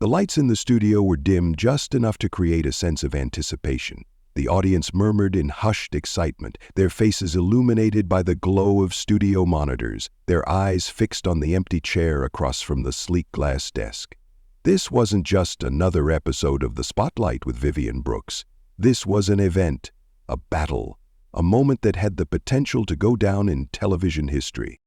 The lights in the studio were dimmed just enough to create a sense of anticipation. The audience murmured in hushed excitement, their faces illuminated by the glow of studio monitors, their eyes fixed on the empty chair across from the sleek glass desk. This wasn't just another episode of The Spotlight with Vivian Brooks. This was an event, a battle, a moment that had the potential to go down in television history.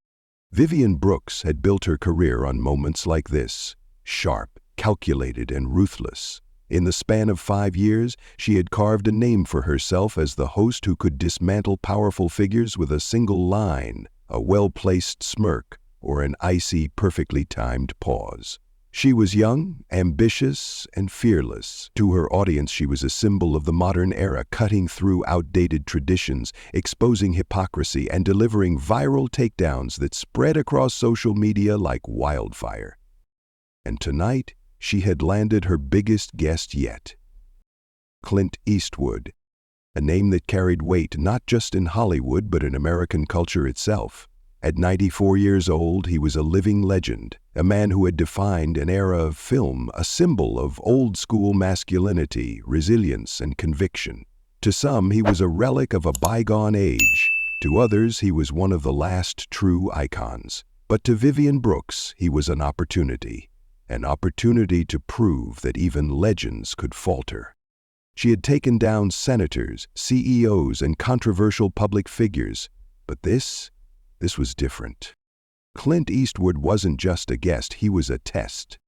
Vivian Brooks had built her career on moments like this, sharp, calculated, and ruthless. In the span of 5 years, she had carved a name for herself as the host who could dismantle powerful figures with a single line, a well-placed smirk, or an icy, perfectly timed pause. She was young, ambitious, and fearless. To her audience, she was a symbol of the modern era, cutting through outdated traditions, exposing hypocrisy, and delivering viral takedowns that spread across social media like wildfire. And tonight, she had landed her biggest guest yet. Clint Eastwood, a name that carried weight not just in Hollywood but in American culture itself. At 94 years old, he was a living legend, a man who had defined an era of film, a symbol of old-school masculinity, resilience, and conviction. To some, he was a relic of a bygone age. To others, he was one of the last true icons. But to Vivian Brooks, he was an opportunity to prove that even legends could falter. She had taken down senators, CEOs, and controversial public figures, but this was different. Clint Eastwood wasn't just a guest, he was a test.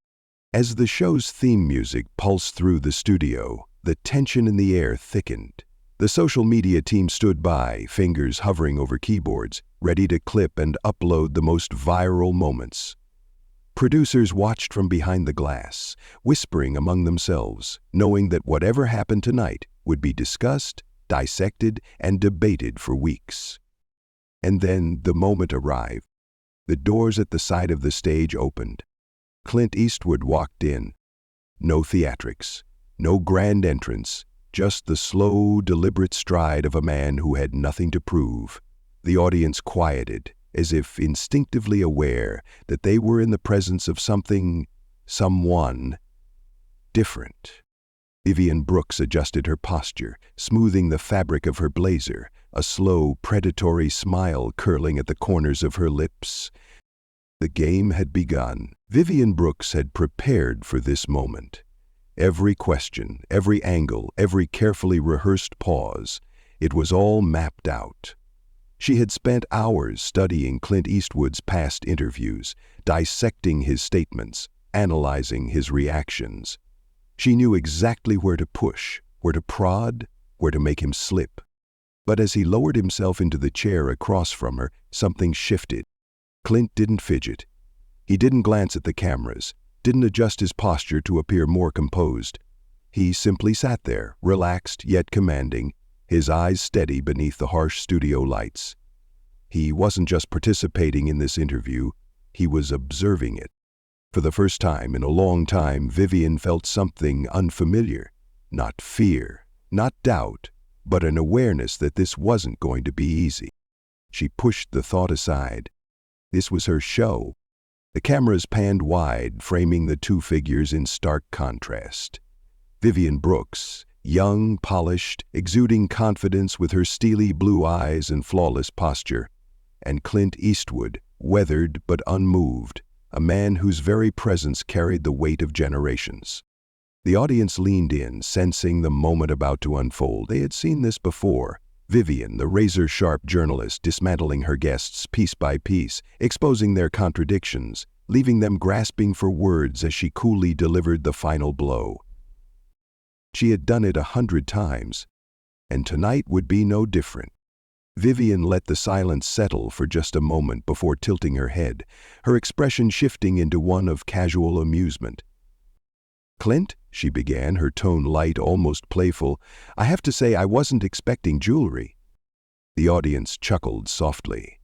As the show's theme music pulsed through the studio, the tension in the air thickened. The social media team stood by, fingers hovering over keyboards, ready to clip and upload the most viral moments. Producers watched from behind the glass, whispering among themselves, knowing that whatever happened tonight would be discussed, dissected, and debated for weeks. And then the moment arrived. The doors at the side of the stage opened. Clint Eastwood walked in. No theatrics, no grand entrance, just the slow, deliberate stride of a man who had nothing to prove. The audience quieted, as if instinctively aware that they were in the presence of someone different. Vivian Brooks adjusted her posture, smoothing the fabric of her blazer, a slow, predatory smile curling at the corners of her lips. The game had begun. Vivian Brooks had prepared for this moment. Every question, every angle, every carefully rehearsed pause, it was all mapped out. She had spent hours studying Clint Eastwood's past interviews, dissecting his statements, analyzing his reactions. She knew exactly where to push, where to prod, where to make him slip. But as he lowered himself into the chair across from her, something shifted. Clint didn't fidget. He didn't glance at the cameras, didn't adjust his posture to appear more composed. He simply sat there, relaxed yet commanding, his eyes steady beneath the harsh studio lights. He wasn't just participating in this interview, he was observing it. For the first time in a long time, Vivian felt something unfamiliar. Not fear, not doubt, but an awareness that this wasn't going to be easy. She pushed the thought aside. This was her show. The cameras panned wide, framing the two figures in stark contrast. Vivian Brooks, young, polished, exuding confidence with her steely blue eyes and flawless posture, and Clint Eastwood, weathered but unmoved, a man whose very presence carried the weight of generations. The audience leaned in, sensing the moment about to unfold. They had seen this before. Vivian, the razor-sharp journalist, dismantling her guests piece by piece, exposing their contradictions, leaving them grasping for words as she coolly delivered the final blow. She had done it 100 times, and tonight would be no different. Vivian let the silence settle for just a moment before tilting her head, her expression shifting into one of casual amusement. "Clint," she began, her tone light, almost playful, "I have to say I wasn't expecting jewelry." The audience chuckled softly.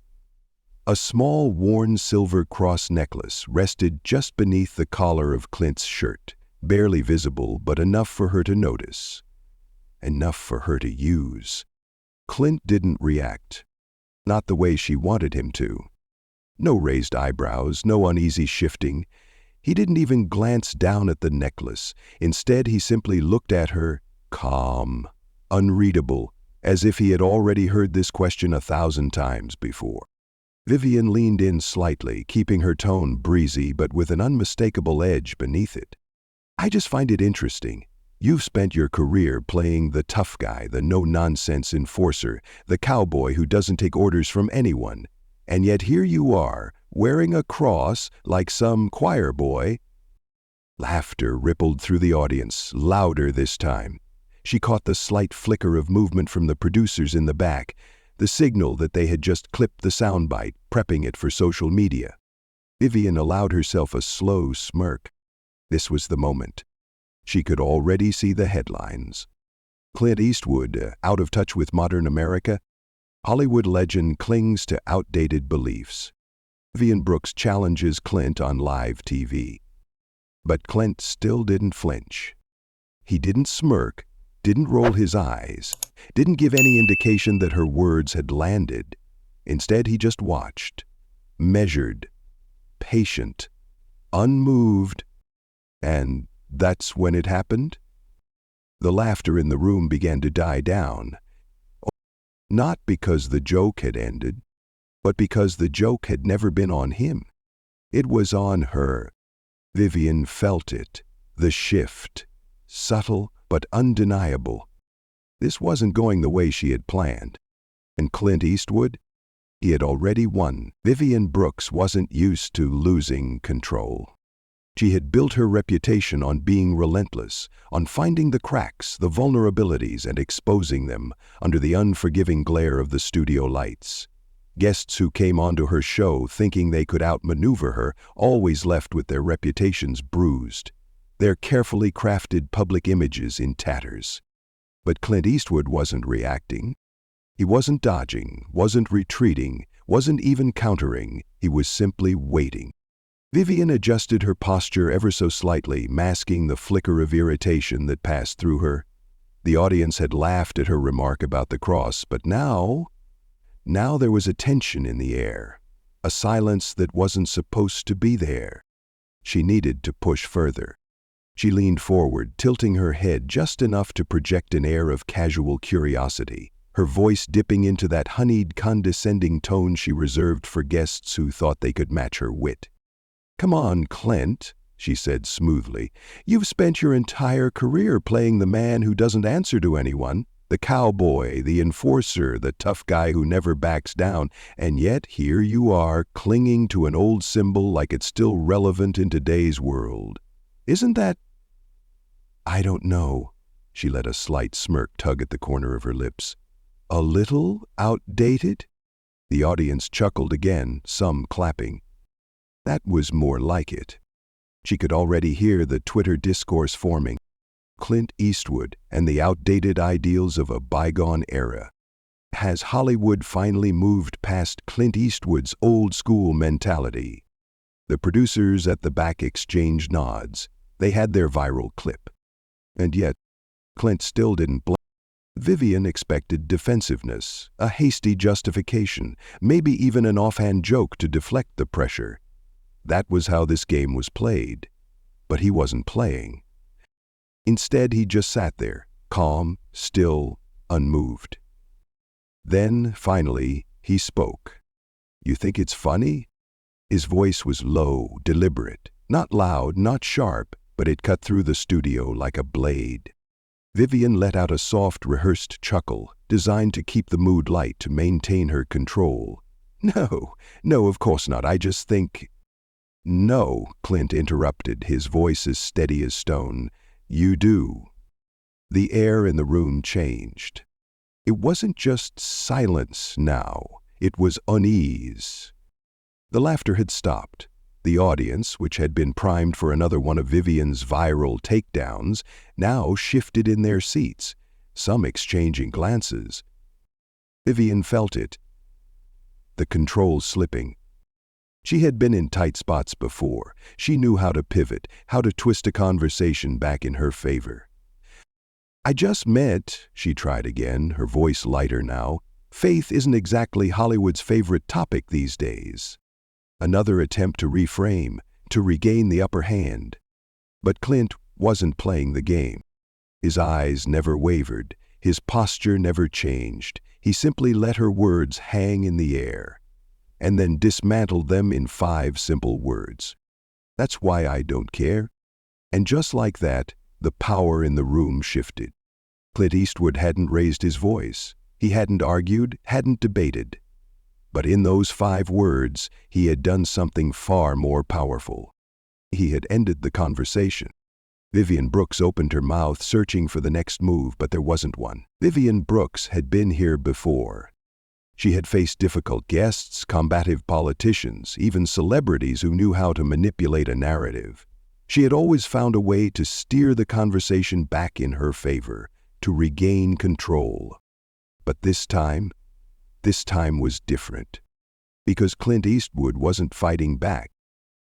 A small, worn silver cross necklace rested just beneath the collar of Clint's shirt, barely visible but enough for her to notice. Enough for her to use. Clint didn't react. Not the way she wanted him to. No raised eyebrows, no uneasy shifting. He didn't even glance down at the necklace. Instead, he simply looked at her, calm, unreadable, as if he had already heard this question 1,000 times before. Vivian leaned in slightly, keeping her tone breezy but with an unmistakable edge beneath it. "I just find it interesting. You've spent your career playing the tough guy, the no-nonsense enforcer, the cowboy who doesn't take orders from anyone. And yet here you are, wearing a cross like some choir boy." Laughter rippled through the audience, louder this time. She caught the slight flicker of movement from the producers in the back, the signal that they had just clipped the soundbite, prepping it for social media. Vivian allowed herself a slow smirk. This was the moment. She could already see the headlines. Clint Eastwood, out of touch with modern America. Hollywood legend clings to outdated beliefs. Vivian Brooks challenges Clint on live TV. But Clint still didn't flinch. He didn't smirk, didn't roll his eyes, didn't give any indication that her words had landed. Instead, he just watched, measured, patient, unmoved, and that's when it happened. The laughter in the room began to die down. Not because the joke had ended, but because the joke had never been on him. It was on her. Vivian felt it, the shift, subtle but undeniable. This wasn't going the way she had planned. And Clint Eastwood? He had already won. Vivian Brooks wasn't used to losing control. She had built her reputation on being relentless, on finding the cracks, the vulnerabilities, and exposing them under the unforgiving glare of the studio lights. Guests who came onto her show thinking they could outmaneuver her always left with their reputations bruised, their carefully crafted public images in tatters. But Clint Eastwood wasn't reacting. He wasn't dodging, wasn't retreating, wasn't even countering. He was simply waiting. Vivian adjusted her posture ever so slightly, masking the flicker of irritation that passed through her. The audience had laughed at her remark about the cross, but now there was a tension in the air, a silence that wasn't supposed to be there. She needed to push further. She leaned forward, tilting her head just enough to project an air of casual curiosity, her voice dipping into that honeyed, condescending tone she reserved for guests who thought they could match her wit. "Come on, Clint," she said smoothly. "You've spent your entire career playing the man who doesn't answer to anyone, the cowboy, the enforcer, the tough guy who never backs down, and yet here you are, clinging to an old symbol like it's still relevant in today's world. Isn't that—" "I don't know." She let a slight smirk tug at the corner of her lips. "A little outdated?" The audience chuckled again, some clapping. That was more like it. She could already hear the Twitter discourse forming. Clint Eastwood and the outdated ideals of a bygone era. Has Hollywood finally moved past Clint Eastwood's old-school mentality? The producers at the back exchanged nods. They had their viral clip. And yet, Clint still didn't blink. Vivian expected defensiveness, a hasty justification, maybe even an offhand joke to deflect the pressure. That was how this game was played. But he wasn't playing. Instead, he just sat there, calm, still, unmoved. Then, finally, he spoke. "You think it's funny?" His voice was low, deliberate, not loud, not sharp, but it cut through the studio like a blade. Vivian let out a soft, rehearsed chuckle, designed to keep the mood light to maintain her control. No, of course not. I just think—" "No," Clint interrupted, his voice as steady as stone. "You do." The air in the room changed. It wasn't just silence now. It was unease. The laughter had stopped. The audience, which had been primed for another one of Vivian's viral takedowns, now shifted in their seats, some exchanging glances. Vivian felt it. The control slipping. She had been in tight spots before. She knew how to pivot, how to twist a conversation back in her favor. "I just meant," she tried again, her voice lighter now, "faith isn't exactly Hollywood's favorite topic these days." Another attempt to reframe. to regain the upper hand. But Clint wasn't playing the game. His eyes never wavered, his posture never changed. He simply let her words hang in the air, and then dismantled them in 5 simple words. "That's why I don't care." And just like that, the power in the room shifted. Clint Eastwood hadn't raised his voice. He hadn't argued, hadn't debated. But in those 5 words, he had done something far more powerful. He had ended the conversation. Vivian Brooks opened her mouth, searching for the next move, but there wasn't one. Vivian Brooks had been here before. She had faced difficult guests, combative politicians, even celebrities who knew how to manipulate a narrative. She had always found a way to steer the conversation back in her favor, to regain control. But this time was different. Because Clint Eastwood wasn't fighting back.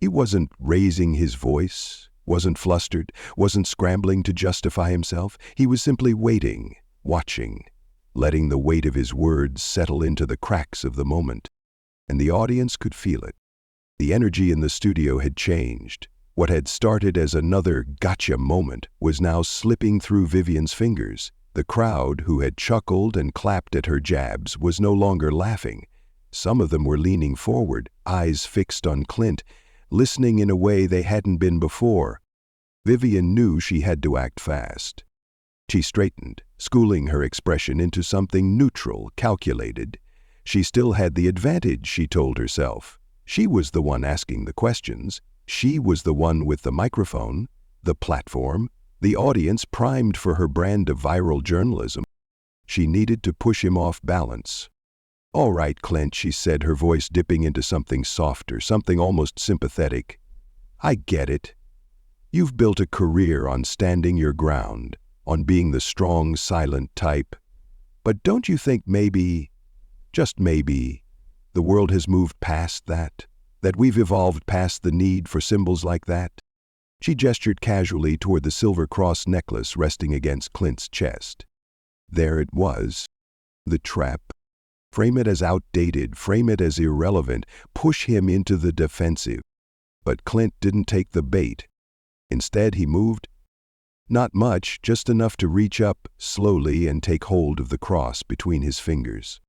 He wasn't raising his voice, wasn't flustered, wasn't scrambling to justify himself. He was simply waiting, watching, letting the weight of his words settle into the cracks of the moment. And the audience could feel it. The energy in the studio had changed. What had started as another gotcha moment was now slipping through Vivian's fingers. The crowd, who had chuckled and clapped at her jabs, was no longer laughing. Some of them were leaning forward, eyes fixed on Clint, listening in a way they hadn't been before. Vivian knew she had to act fast. She straightened, schooling her expression into something neutral, calculated. She still had the advantage, she told herself. She was the one asking the questions. She was the one with the microphone, the platform, the audience primed for her brand of viral journalism. She needed to push him off balance. "All right, Clint," she said, her voice dipping into something softer, something almost sympathetic. "I get it. You've built a career on standing your ground, on being the strong, silent type. But don't you think maybe, just maybe, the world has moved past that? That we've evolved past the need for symbols like that?" She gestured casually toward the silver cross necklace resting against Clint's chest. There it was. The trap. Frame it as outdated, frame it as irrelevant, push him into the defensive. But Clint didn't take the bait. Instead, he moved. Not much, just enough to reach up slowly and take hold of the cross between his fingers.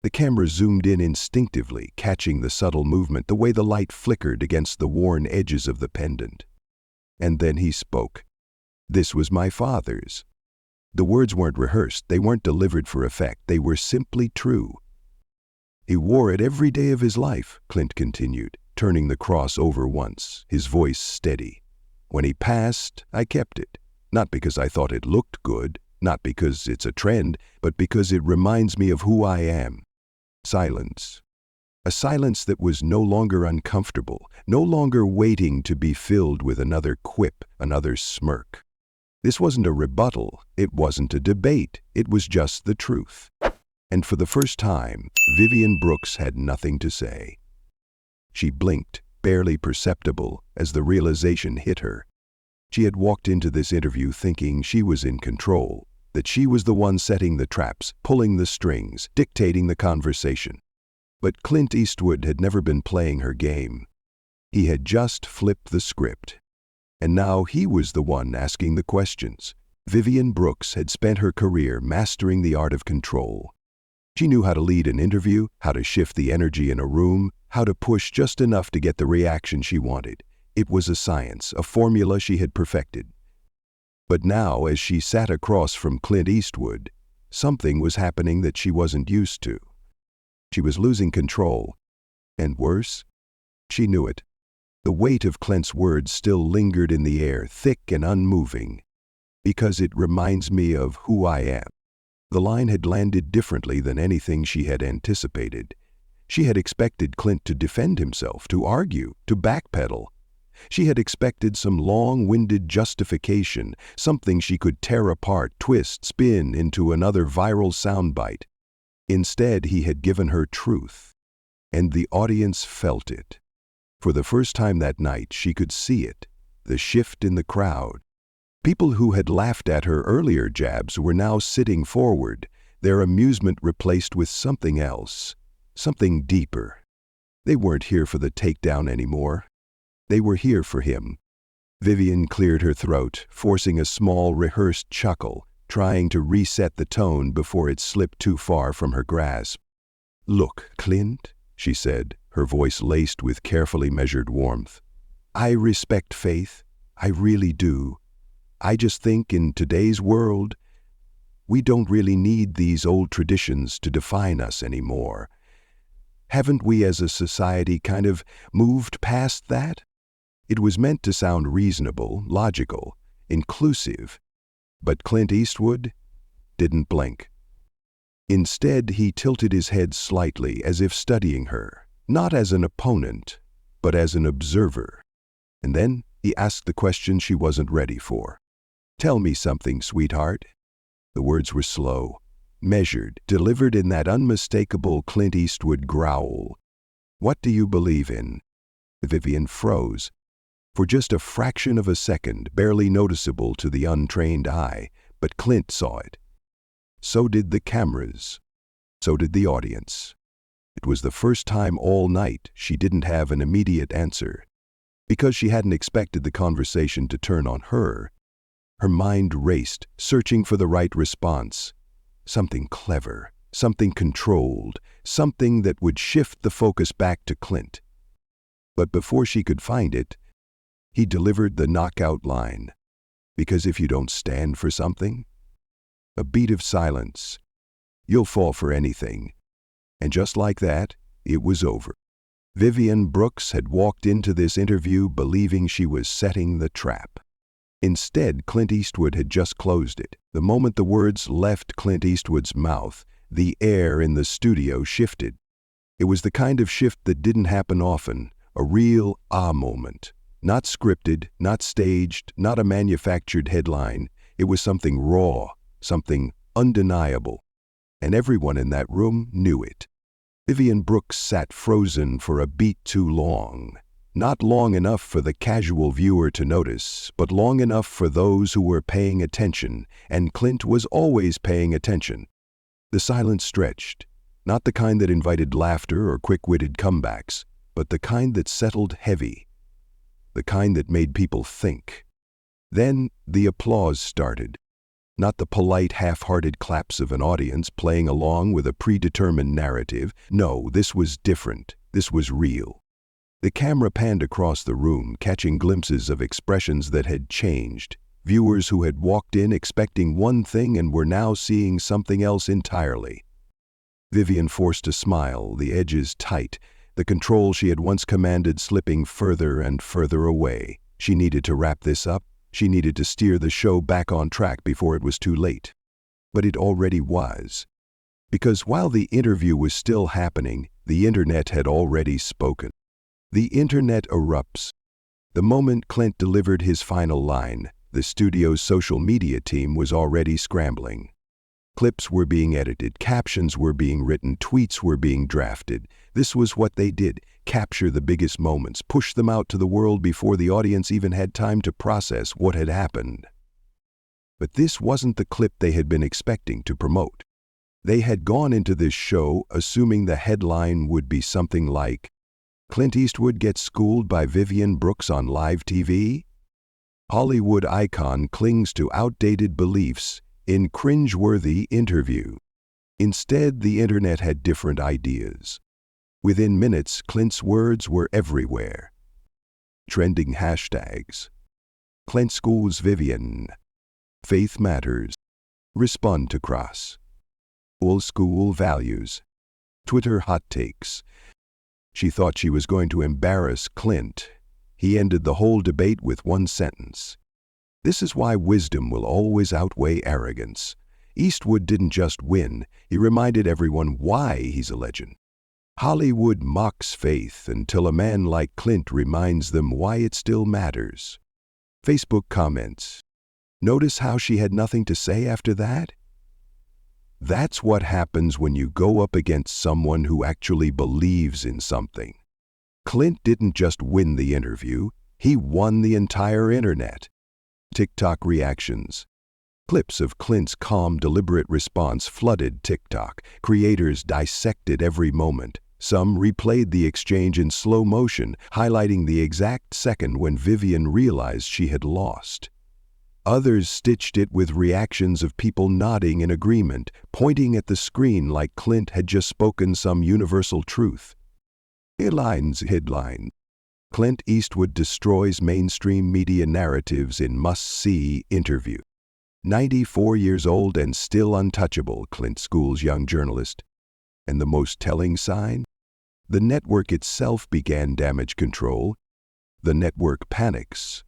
The camera zoomed in instinctively, catching the subtle movement, the way the light flickered against the worn edges of the pendant. And then he spoke. "This was my father's." The words weren't rehearsed, they weren't delivered for effect, they were simply true. "He wore it every day of his life," Clint continued, turning the cross over once, his voice steady. "When he passed, I kept it. Not because I thought it looked good, not because it's a trend, but because it reminds me of who I am." Silence. A silence that was no longer uncomfortable, no longer waiting to be filled with another quip, another smirk. This wasn't a rebuttal, it wasn't a debate, it was just the truth. And for the first time, Vivian Brooks had nothing to say. She blinked, barely perceptible, as the realization hit her. She had walked into this interview thinking she was in control, that she was the one setting the traps, pulling the strings, dictating the conversation. But Clint Eastwood had never been playing her game. He had just flipped the script. And now he was the one asking the questions. Vivian Brooks had spent her career mastering the art of control. She knew how to lead an interview, how to shift the energy in a room, how to push just enough to get the reaction she wanted. It was a science, a formula she had perfected. But now, as she sat across from Clint Eastwood, something was happening that she wasn't used to. She was losing control. And worse, she knew it. The weight of Clint's words still lingered in the air, thick and unmoving. "Because it reminds me of who I am." The line had landed differently than anything she had anticipated. She had expected Clint to defend himself, to argue, to backpedal. She had expected some long-winded justification, something she could tear apart, twist, spin into another viral soundbite. Instead, he had given her truth, and the audience felt it. For the first time that night, she could see it, the shift in the crowd. People who had laughed at her earlier jabs were now sitting forward, their amusement replaced with something else, something deeper. They weren't here for the takedown anymore. They were here for him. Vivian cleared her throat, forcing a small, rehearsed chuckle, trying to reset the tone before it slipped too far from her grasp. "Look, Clint," she said, her voice laced with carefully measured warmth. "I respect faith. I really do. I just think in today's world, we don't really need these old traditions to define us anymore. Haven't we as a society kind of moved past that?" It was meant to sound reasonable, logical, inclusive, but Clint Eastwood didn't blink. Instead, he tilted his head slightly as if studying her, not as an opponent, but as an observer. And then he asked the question she wasn't ready for. "Tell me something, sweetheart." The words were slow, measured, delivered in that unmistakable Clint Eastwood growl. "What do you believe in?" Vivian froze. For just a fraction of a second, barely noticeable to the untrained eye, but Clint saw it. So did the cameras. So did the audience. It was the first time all night she didn't have an immediate answer. Because she hadn't expected the conversation to turn on her, her mind raced, searching for the right response. Something clever, something controlled, something that would shift the focus back to Clint. But before she could find it, he delivered the knockout line. "Because if you don't stand for something," a beat of silence, "you'll fall for anything." And just like that, it was over. Vivian Brooks had walked into this interview believing she was setting the trap. Instead, Clint Eastwood had just closed it. The moment the words left Clint Eastwood's mouth, the air in the studio shifted. It was the kind of shift that didn't happen often, a real moment. Not scripted, not staged, not a manufactured headline. It was something raw, something undeniable. And everyone in that room knew it. Vivian Brooks sat frozen for a beat too long. Not long enough for the casual viewer to notice, but long enough for those who were paying attention, and Clint was always paying attention. The silence stretched, not the kind that invited laughter or quick-witted comebacks, but the kind that settled heavy, the kind that made people think. Then the applause started. Not the polite, half-hearted claps of an audience playing along with a predetermined narrative. No, this was different. This was real. The camera panned across the room, catching glimpses of expressions that had changed. Viewers who had walked in expecting one thing and were now seeing something else entirely. Vivian forced a smile, the edges tight, the control she had once commanded slipping further and further away. She needed to wrap this up. She needed to steer the show back on track before it was too late. But it already was. Because while the interview was still happening, the internet had already spoken. The internet erupts. The moment Clint delivered his final line, the studio's social media team was already scrambling. Clips were being edited, captions were being written, tweets were being drafted. This was what they did, capture the biggest moments, push them out to the world before the audience even had time to process what had happened. But this wasn't the clip they had been expecting to promote. They had gone into this show assuming the headline would be something like, "Clint Eastwood gets schooled by Vivian Brooks on live TV? Hollywood icon clings to outdated beliefs in cringe-worthy interview." Instead, the internet had different ideas. Within minutes, Clint's words were everywhere. Trending hashtags. Clint schools Vivian. Faith matters. Respond to cross. Old school values. Twitter hot takes. She thought she was going to embarrass Clint. He ended the whole debate with one sentence. "This is why wisdom will always outweigh arrogance." Eastwood didn't just win, he reminded everyone why he's a legend. Hollywood mocks faith until a man like Clint reminds them why it still matters. Facebook comments. Notice how she had nothing to say after that? That's what happens when you go up against someone who actually believes in something. Clint didn't just win the interview, he won the entire internet. TikTok reactions. Clips of Clint's calm, deliberate response flooded TikTok. Creators dissected every moment, Some replayed the exchange in slow motion, highlighting the exact second when Vivian realized she had lost. Others stitched it with reactions of people nodding in agreement, pointing at the screen like Clint had just spoken some universal truth. Headline. Clint Eastwood destroys mainstream media narratives in must-see interview. 94 years old and still untouchable, Clint schools young journalist. And the most telling sign? The network itself began damage control. The network panics.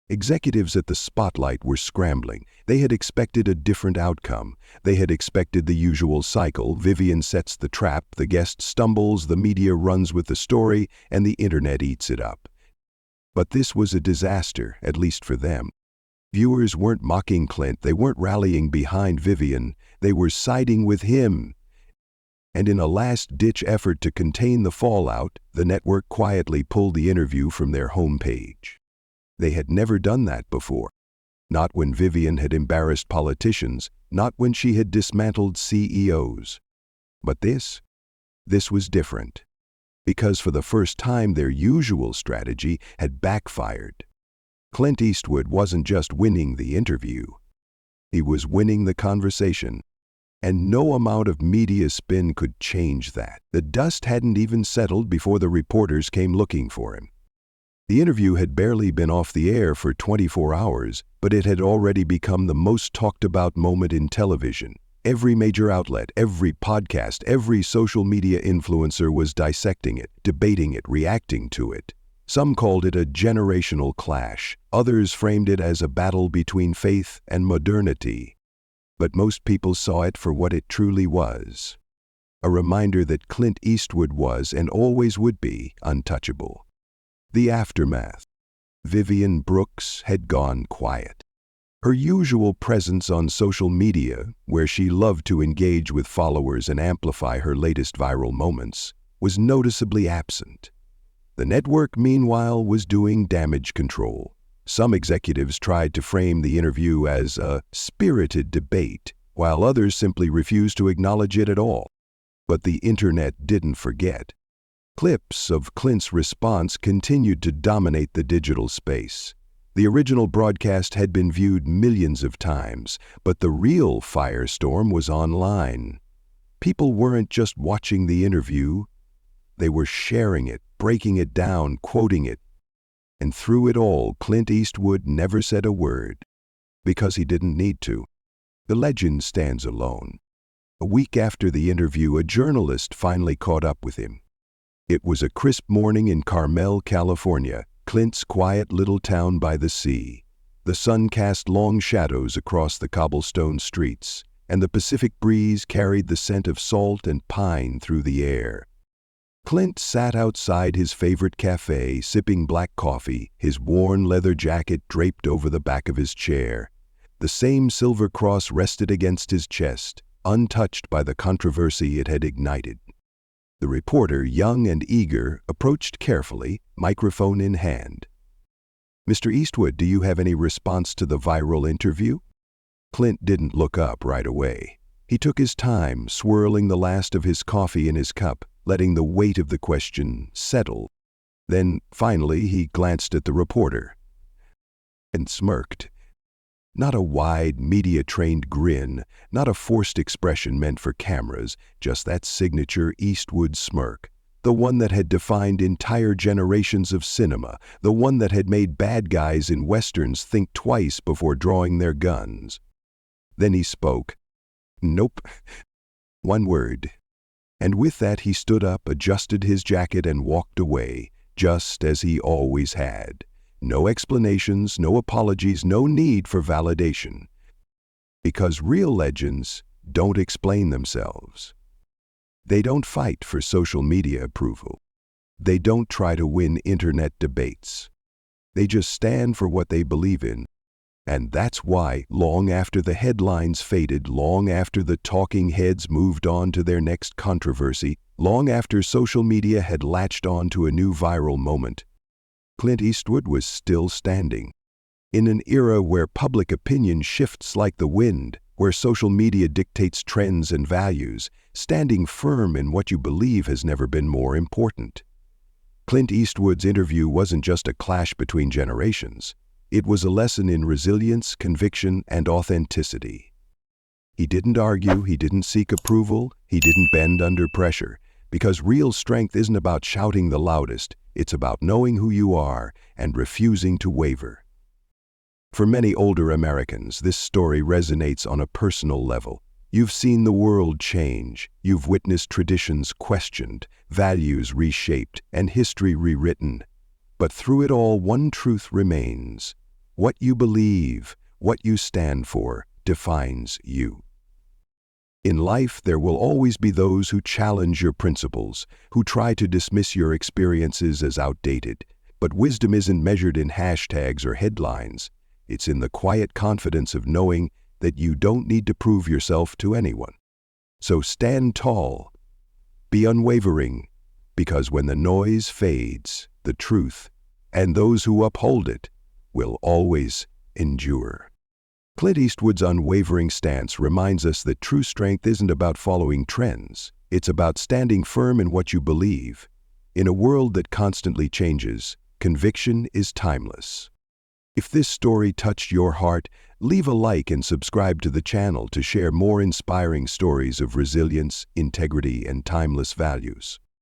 Executives at the spotlight were scrambling. They had expected a different outcome. They had expected the usual cycle. Vivian sets the trap, the guest stumbles, the media runs with the story, and the internet eats it up. But this was a disaster, at least for them. Viewers weren't mocking Clint. They weren't rallying behind Vivian. They were siding with him. And in a last-ditch effort to contain the fallout, the network quietly pulled the interview from their homepage. They had never done that before. Not when Vivian had embarrassed politicians, not when she had dismantled CEOs. But this was different. Because for the first time their usual strategy had backfired. Clint Eastwood wasn't just winning the interview. He was winning the conversation. And no amount of media spin could change that. The dust hadn't even settled before the reporters came looking for him. The interview had barely been off the air for 24 hours, but it had already become the most talked about moment in television. Every major outlet, every podcast, every social media influencer was dissecting it, debating it, reacting to it. Some called it a generational clash. Others framed it as a battle between faith and modernity. But most people saw it for what it truly was. A reminder that Clint Eastwood was and always would be untouchable. The aftermath. Vivian Brooks had gone quiet. Her usual presence on social media, where she loved to engage with followers and amplify her latest viral moments, was noticeably absent. The network, meanwhile, was doing damage control. Some executives tried to frame the interview as a spirited debate, while others simply refused to acknowledge it at all. But the internet didn't forget. Clips of Clint's response continued to dominate the digital space. The original broadcast had been viewed millions of times, but the real firestorm was online. People weren't just watching the interview, they were sharing it, breaking it down, quoting it. And through it all, Clint Eastwood never said a word, because he didn't need to. The legend stands alone. A week after the interview, a journalist finally caught up with him. It was a crisp morning in Carmel, California, Clint's quiet little town by the sea. The sun cast long shadows across the cobblestone streets, and the Pacific breeze carried the scent of salt and pine through the air. Clint sat outside his favorite cafe, sipping black coffee, his worn leather jacket draped over the back of his chair. The same silver cross rested against his chest, untouched by the controversy it had ignited. The reporter, young and eager, approached carefully, microphone in hand. "Mr. Eastwood, do you have any response to the viral interview?" Clint didn't look up right away. He took his time, swirling the last of his coffee in his cup, letting the weight of the question settle. Then, finally, he glanced at the reporter and smirked. Not a wide, media-trained grin, not a forced expression meant for cameras, just that signature Eastwood smirk, the one that had defined entire generations of cinema, the one that had made bad guys in westerns think twice before drawing their guns. Then he spoke. "Nope." One word. And with that he stood up, adjusted his jacket, and walked away, just as he always had. No explanations, no apologies, no need for validation. Because real legends don't explain themselves. They don't fight for social media approval. They don't try to win internet debates. They just stand for what they believe in. And that's why, long after the headlines faded, long after the talking heads moved on to their next controversy, long after social media had latched on to a new viral moment, Clint Eastwood was still standing. In an era where public opinion shifts like the wind, where social media dictates trends and values, standing firm in what you believe has never been more important. Clint Eastwood's interview wasn't just a clash between generations. It was a lesson in resilience, conviction, and authenticity. He didn't argue, he didn't seek approval, he didn't bend under pressure, because real strength isn't about shouting the loudest, it's about knowing who you are and refusing to waver. For many older Americans, this story resonates on a personal level. You've seen the world change, you've witnessed traditions questioned, values reshaped, and history rewritten. But through it all, one truth remains. What you believe, what you stand for, defines you. In life, there will always be those who challenge your principles, who try to dismiss your experiences as outdated. But wisdom isn't measured in hashtags or headlines. It's in the quiet confidence of knowing that you don't need to prove yourself to anyone. So stand tall, be unwavering, because when the noise fades, the truth, and those who uphold it, will always endure. Clint Eastwood's unwavering stance reminds us that true strength isn't about following trends. It's about standing firm in what you believe. In a world that constantly changes, conviction is timeless. If this story touched your heart, leave a like and subscribe to the channel to share more inspiring stories of resilience, integrity, and timeless values.